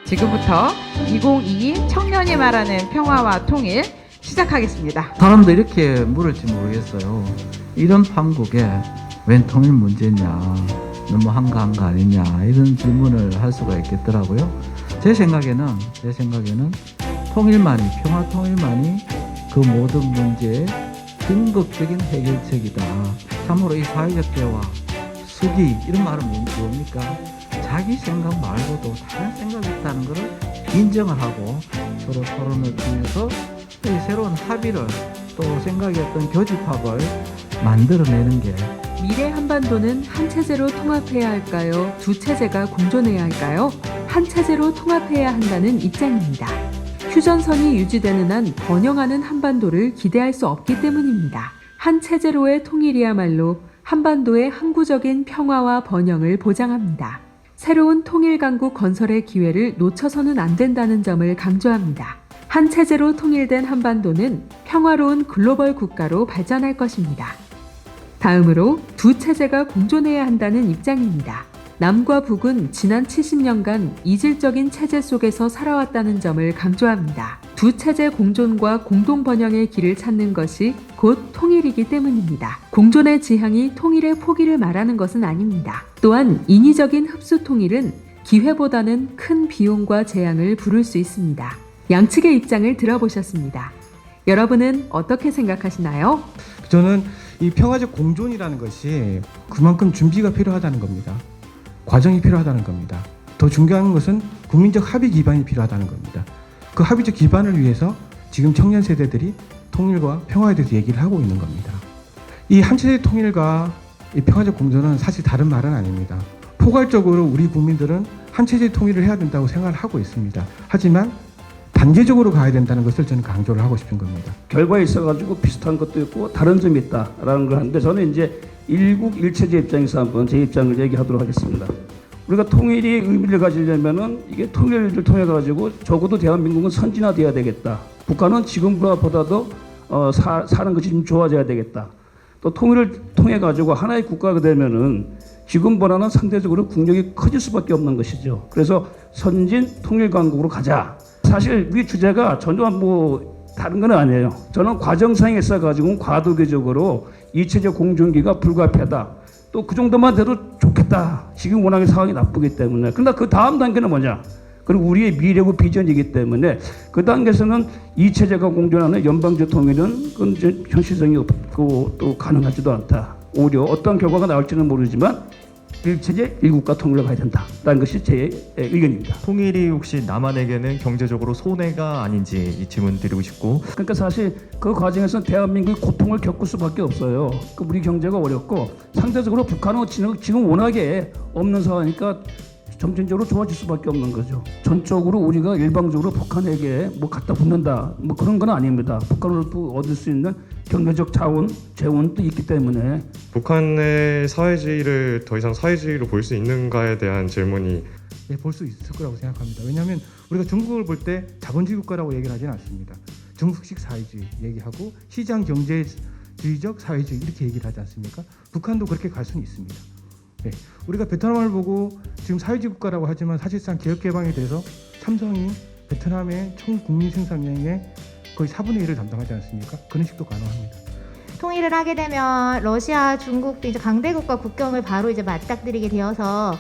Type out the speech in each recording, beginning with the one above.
지금부터 2022 청년이 말하는 평화와 통일 시작하겠습니다. 사람도 이렇게 물을지 모르겠어요. 이런 판국에 웬 통일 문제냐, 너무 한가한 거 아니냐, 이런 질문을 할 수가 있겠더라고요. 제 생각에는 통일만이, 평화 통일만이 그 모든 문제의 궁극적인 해결책이다. 참으로 이 사회적 대화, 수기 이런 말은 뭡니까? 자기 생각 말고도 다른 생각이 있다는 것을 인정을 하고 서로 토론을 통해서 새로운 합의를, 또 생각의 어떤 교집합을 만들어내는 게, 미래 한반도는 한 체제로 통합해야 할까요? 두 체제가 공존해야 할까요? 한 체제로 통합해야 한다는 입장입니다. 휴전선이 유지되는 한 번영하는 한반도를 기대할 수 없기 때문입니다. 한 체제로의 통일이야말로 한반도의 항구적인 평화와 번영을 보장합니다. 새로운 통일 강국 건설의 기회를 놓쳐서는 안 된다는 점을 강조합니다. 한 체제로 통일된 한반도는 평화로운 글로벌 국가로 발전할 것입니다. 다음으로 두 체제가 공존해야 한다는 입장입니다. 남과 북은 지난 70년간 이질적인 체제 속에서 살아왔다는 점을 강조합니다. 두 체제 공존과 공동 번영의 길을 찾는 것이 곧 통일이기 때문입니다. 공존의 지향이 통일의 포기를 말하는 것은 아닙니다. 또한 인위적인 흡수 통일은 기회보다는 큰 비용과 재앙을 부를 수 있습니다. 양측의 입장을 들어보셨습니다. 여러분은 어떻게 생각하시나요? 저는 이 평화적 공존이라는 것이 그만큼 준비가 필요하다는 겁니다. 과정이 필요하다는 겁니다. 더 중요한 것은 국민적 합의 기반이 필요하다는 겁니다. 그 합의적 기반을 위해서 지금 청년 세대들이 통일과 평화에 대해서 얘기를 하고 있는 겁니다. 이 한체제 통일과 이 평화적 공존은 사실 다른 말은 아닙니다. 포괄적으로 우리 국민들은 한체제 통일을 해야 된다고 생각을 하고 있습니다. 하지만 단계적으로 가야 된다는 것을 저는 강조를 하고 싶은 겁니다. 결과에 있어가지고 비슷한 것도 있고 다른 점이 있다라는 걸 하는데, 저는 이제 일국 일체제 입장에서 한번 제 입장을 얘기하도록 하겠습니다. 우리가 통일이 의미를 가지려면은 이게 통일을 통해 가지고 적어도 대한민국은 선진화돼야 되겠다. 북한은 지금보다도 사는 것이 좀 좋아져야 되겠다. 또 통일을 통해 가지고 하나의 국가가 되면은 지금보다는 상대적으로 국력이 커질 수밖에 없는 것이죠. 그래서 선진 통일 강국으로 가자. 사실 우리 주제가 전혀 다른 건 아니에요. 저는 과정상에 있어가지고 과도기적으로 이체제 공존기가 불가피하다. 또 그 정도만 돼도 좋겠다. 지금 워낙에 상황이 나쁘기 때문에. 그런데 그 다음 단계는 뭐냐? 그리고 우리의 미래고 비전이기 때문에 그 단계에서는 이체제가 공존하는 연방제 통일은 그건 이제 현실성이 없고 또 가능하지도 않다. 오히려 어떤 결과가 나올지는 모르지만 일체제 일국가 통일로 가야 된다라는 것이 제 의견입니다. 통일이 혹시 남한에게는 경제적으로 손해가 아닌지 이 질문 드리고 싶고, 그러니까 사실 그 과정에서는 대한민국이 고통을 겪을 수밖에 없어요. 우리 경제가 어렵고 상대적으로 북한은 지금 워낙에 없는 상황이니까 점진적으로 좋아질 수밖에 없는 거죠. 전적으로 우리가 일방적으로 북한에게 갖다 붙는다 그런 건 아닙니다. 북한으로도 얻을 수 있는 경제적 재원도 있기 때문에. 북한의 사회주의를 더 이상 사회주의로 볼 수 있는가에 대한 질문이 볼 수 있을 거라고 생각합니다. 왜냐하면 우리가 중국을 볼 때 자본주의 국가라고 얘기를 하지는 않습니다. 중국식 사회주의 얘기하고 시장 경제주의적 사회주의 이렇게 얘기를 하지 않습니까? 북한도 그렇게 갈 수는 있습니다. 네. 우리가 베트남을 보고 지금 사회주의 국가라고 하지만 사실상 개혁 개방에 대해서 삼성이 베트남의 총 국민 생산량의 거의 4분의 1을 담당하지 않습니까? 그런 식도 가능합니다. 통일을 하게 되면 러시아, 중국도 이제 강대국과 국경을 바로 이제 맞닥뜨리게 되어서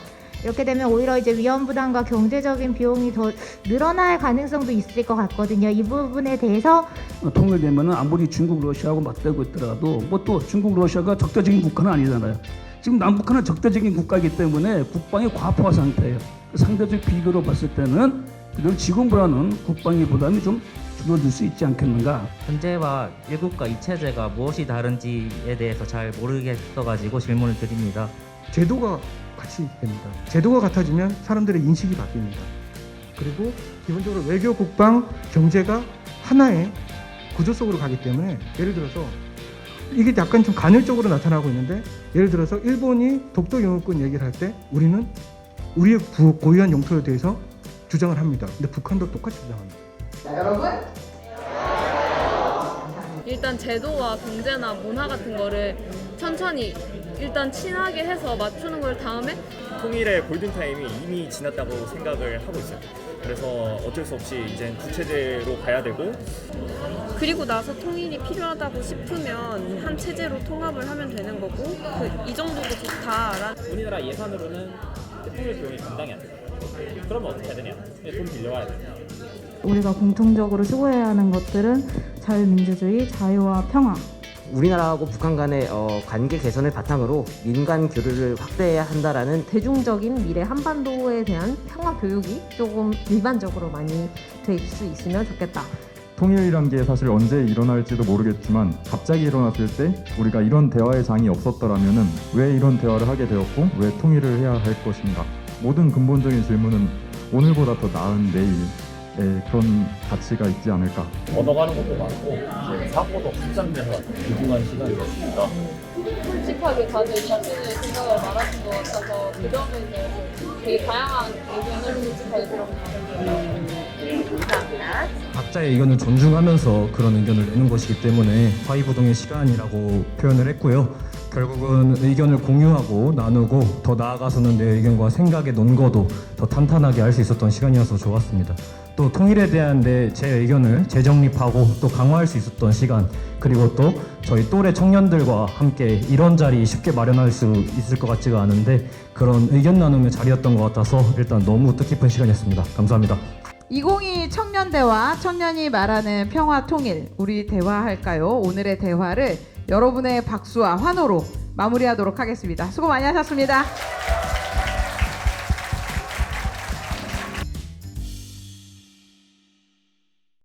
이렇게 되면 오히려 이제 위험 부담과 경제적인 비용이 더 늘어날 가능성도 있을 것 같거든요. 이 부분에 대해서 통일되면은 아무리 중국, 러시아하고 맞대고 있더라도 또 중국, 러시아가 적대적인 국가는 아니잖아요. 지금 남북한은 적대적인 국가이기 때문에 국방이 과포화 상태예요. 상대적 비교로 봤을 때는 그런 지금보다는 국방의 부담이 좀 줄어들 수 있지 않겠는가. 현재와 일국가 이체제가 무엇이 다른지에 대해서 잘 모르겠어가지고 질문을 드립니다. 제도가 같이 됩니다. 제도가 같아지면 사람들의 인식이 바뀝니다. 그리고 기본적으로 외교, 국방, 경제가 하나의 구조 속으로 가기 때문에, 예를 들어서 이게 약간 좀 간헐적으로 나타나고 있는데, 예를 들어서 일본이 독도 영유권 얘기를 할 때 우리는 우리의 고유한 영토에 대해서 주장을 합니다. 근데 북한도 똑같이 주장합니다. 자, 여러분. 일단 제도와 경제나 문화 같은 거를 천천히 일단 친하게 해서 맞추는 걸 다음에 통일의 골든타임이 이미 지났다고 생각을 하고 있어요. 그래서 어쩔 수 없이 이제 주체제로 가야 되고 그리고 나서 통일이 필요하다고 싶으면 한 체제로 통합을 하면 되는 거고 이 정도도 좋다라는. 우리나라 예산으로는 통일 비용이 감당이 안 돼요. 그러면 어떻게 해야 되냐? 돈 빌려와야 돼요. 우리가 공통적으로 수고해야 하는 것들은 자유민주주의, 자유와 평화. 우리나라하고 북한 간의 관계 개선을 바탕으로 민간 교류를 확대해야 한다라는 대중적인 미래 한반도에 대한 평화 교육이 조금 일반적으로 많이 될 수 있으면 좋겠다. 통일이란 게 사실 언제 일어날지도 모르겠지만 갑자기 일어났을 때 우리가 이런 대화의 장이 없었더라면은 왜 이런 대화를 하게 되었고 왜 통일을 해야 할 것인가. 모든 근본적인 질문은 오늘보다 더 나은 내일에 그런 가치가 있지 않을까. 얻어가는 것도 많고 이제 사고도 확장돼서 귀중한 시간이었습니다. 솔직하게 다들 자신의 생각을 말하신 것 같아서 그 점에 대해서 되게 다양한 의견을 솔직하게 들었습니다. 감사합니다. 각자의 의견을 존중하면서 그런 의견을 내는 것이기 때문에 화의부동의 시간이라고 표현을 했고요. 결국은 의견을 공유하고 나누고 더 나아가서는 내 의견과 생각의 논거도 더 탄탄하게 할 수 있었던 시간이어서 좋았습니다. 또 통일에 대한 제 의견을 재정립하고 또 강화할 수 있었던 시간, 그리고 또 저희 또래 청년들과 함께 이런 자리 쉽게 마련할 수 있을 것 같지가 않은데 그런 의견 나눔의 자리였던 것 같아서 일단 너무 뜻깊은 시간이었습니다. 감사합니다. 2022 청년대와 청년이 말하는 평화 통일, 우리 대화할까요? 오늘의 대화를 여러분의 박수와 환호로 마무리하도록 하겠습니다. 수고 많이 하셨습니다.